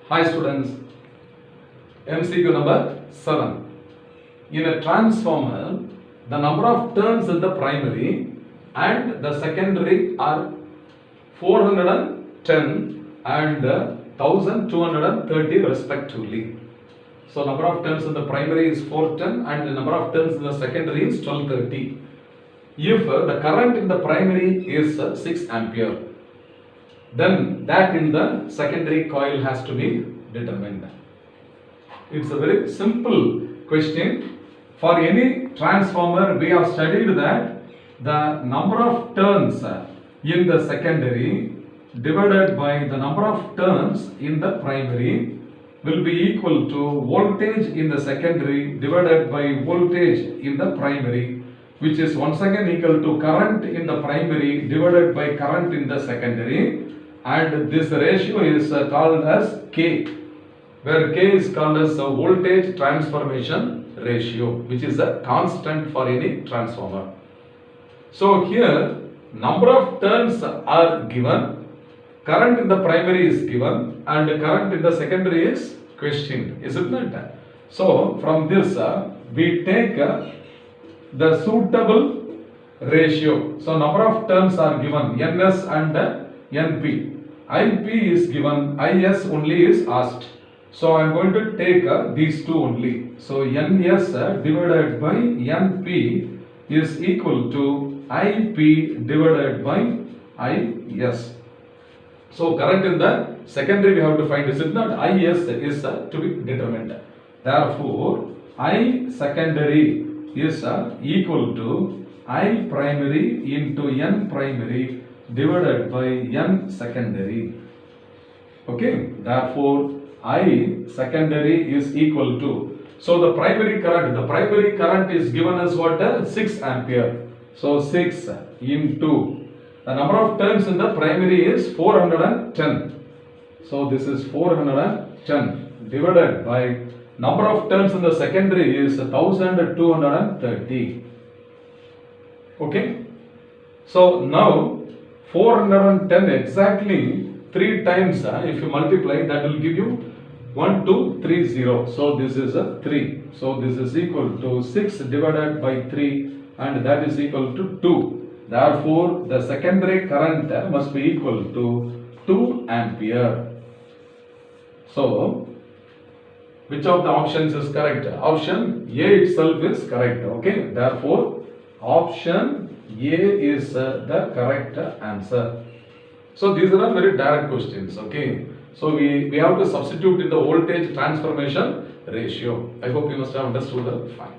Hi students, MCQ number 7. In a transformer, the number of turns in the primary and the secondary are 410 and 1230 respectively. So number of turns in the primary is 410 and the number of turns in the secondary is 1230. If the current in the primary is 6 ampere, then that in the secondary coil has to be determined. It's a very simple question. For any transformer, we have studied that the number of turns in the secondary divided by the number of turns in the primary will be equal to voltage in the secondary divided by voltage in the primary, which is once again equal to current in the primary divided by current in the secondary, and this ratio is called as K, where K is called as a voltage transformation ratio, which is a constant for any transformer. So here number of turns are given, current in the primary is given and current in the secondary is questioned, isn't it? So from this we take the suitable ratio. So number of turns are given, NS and NP. IP is given, IS only is asked. So I am going to take these two only. So NS divided by NP is equal to IP divided by IS. So current in the secondary we have to find, is it not? IS is to be determined. Therefore, I secondary is equal to I primary into N primary divided by N secondary. Okay, therefore I secondary is equal to, so the primary current is given as what? 6 ampere. So 6 into the number of turns in the primary is 410. So this is 410 divided by number of turns in the secondary is 1230. Okay. So now 410 exactly 3 times if you multiply, that will give you 1230. So this is a 3. So this is equal to 6 divided by 3 and that is equal to 2. Therefore the secondary current must be equal to 2 ampere. So which of the options is correct? Option A itself is correct. Okay. Therefore option A is the correct answer. So these are very direct questions. Okay. So we have to substitute in the voltage transformation ratio. I hope you must have understood that fine.